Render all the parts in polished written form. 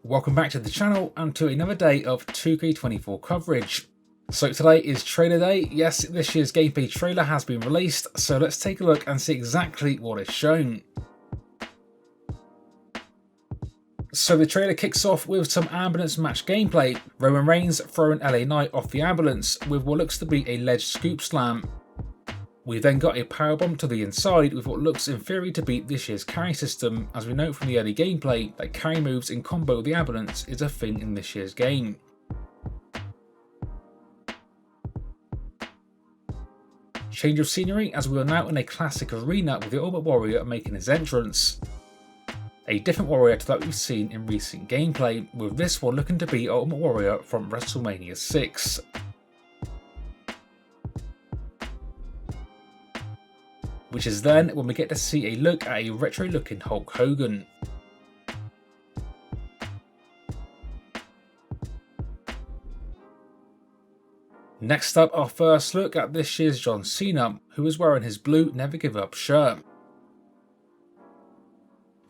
Welcome back to the channel and to another day of 2K24 coverage. So today is trailer day. Yes, this year's gameplay trailer has been released, so let's take a look and see exactly what is shown. So the trailer kicks off with some ambulance match gameplay. Roman Reigns throwing LA Knight off the ambulance with what looks to be a ledge scoop slam. We've then got a powerbomb to the inside with what looks in theory to be this year's carry system, as we know from the early gameplay that carry moves in combo with the ambulance is a thing in this year's game. Change of scenery as we are now in a classic arena with the Ultimate Warrior making his entrance. A different warrior to that we've seen in recent gameplay, with this one looking to be Ultimate Warrior from WrestleMania 6. Which is then when we get to see a look at a retro looking Hulk Hogan. Next up, our first look at this year's John Cena, who is wearing his blue Never Give Up shirt.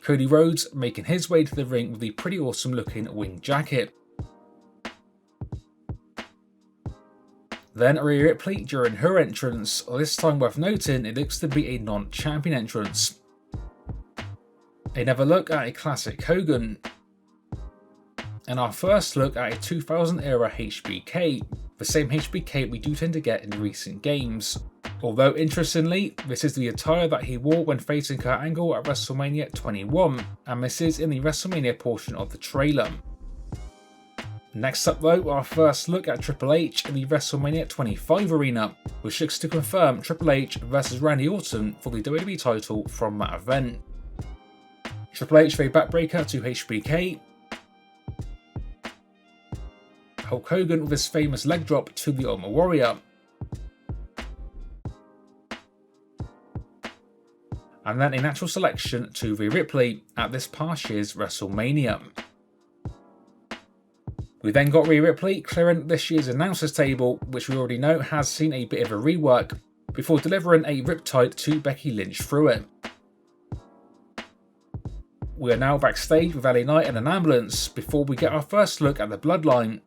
Cody Rhodes making his way to the ring with the pretty awesome looking wing jacket. Then Rhea Ripley during her entrance, this time worth noting it looks to be a non-champion entrance. Another look at a classic Hogan. And our first look at a 2000 era HBK, the same HBK we do tend to get in recent games. Although interestingly, this is the attire that he wore when facing Kurt Angle at WrestleMania 21, and this is in the WrestleMania portion of the trailer. Next up though, our first look at Triple H in the WrestleMania 25 arena, which looks to confirm Triple H versus Randy Orton for the WWE title from that event. Triple H with a backbreaker to HBK. Hulk Hogan with his famous leg drop to the Ultimate Warrior. And then a natural selection to Rhea Ripley at this past year's WrestleMania. We then got Rhea Ripley clearing this year's announcers table, which we already know has seen a bit of a rework, before delivering a riptide to Becky Lynch through it. We are now backstage with LA Knight and an ambulance before we get our first look at the Bloodline.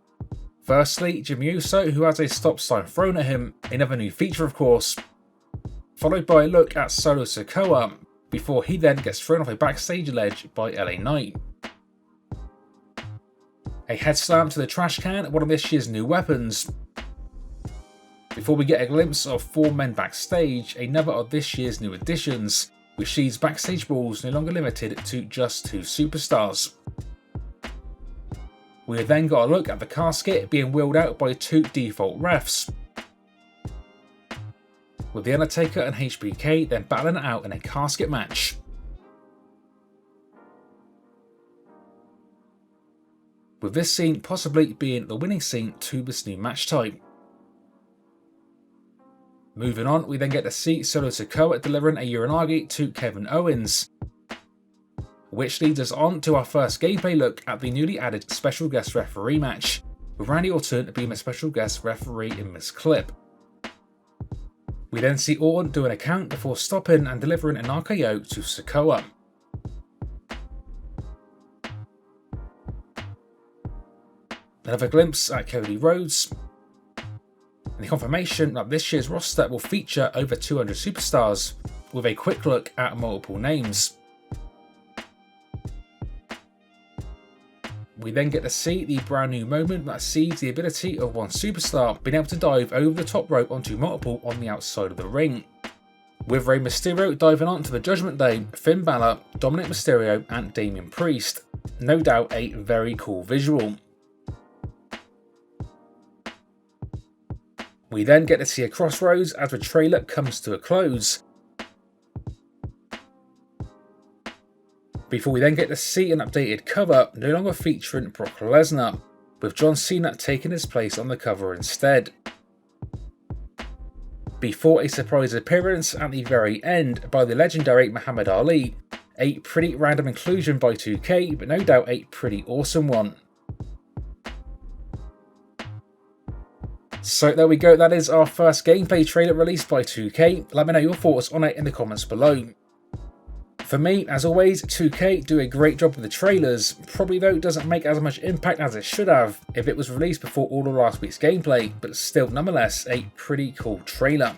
Firstly, Jimmy Uso, who has a stop sign thrown at him, another new feature of course, followed by a look at Solo Sikoa, before he then gets thrown off a backstage ledge by LA Knight. A head slam to the trash can, one of this year's new weapons. Before we get a glimpse of 4 men backstage, another of this year's new additions, which sees backstage brawls no longer limited to just 2 superstars. We have then got a look at the casket being wheeled out by 2 default refs, with The Undertaker and HBK then battling it out in a casket match. With this scene possibly being the winning scene to this new match type. Moving on, we then get to see Solo Sikoa delivering a Uranagi to Kevin Owens, which leads us on to our first gameplay look at the newly added special guest referee match, with Randy Orton being a special guest referee in this clip. We then see Orton do an account before stopping and delivering an RKO to Sikoa. Another glimpse at Cody Rhodes, and the confirmation that this year's roster will feature over 200 superstars, with a quick look at multiple names. We then get to see the brand new moment that sees the ability of one superstar being able to dive over the top rope onto multiple on the outside of the ring, with Rey Mysterio diving onto the Judgment Day, Finn Balor, Dominic Mysterio and Damian Priest. No doubt a very cool visual. We then get to see a crossroads as the trailer comes to a close, before we then get to see an updated cover no longer featuring Brock Lesnar, with John Cena taking his place on the cover instead. Before a surprise appearance at the very end by the legendary Muhammad Ali, a pretty random inclusion by 2K, but no doubt a pretty awesome one. So there we go, that is our first gameplay trailer released by 2K. Let me know your thoughts on it in the comments below. For me, as always, 2K do a great job with the trailers, probably though it doesn't make as much impact as it should have if it was released before all of last week's gameplay, but still nonetheless a pretty cool trailer.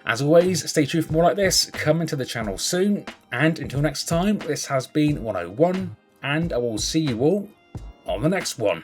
As always, stay tuned for more like this coming to the channel soon, and until next time, this has been 101, and I will see you all on the next one.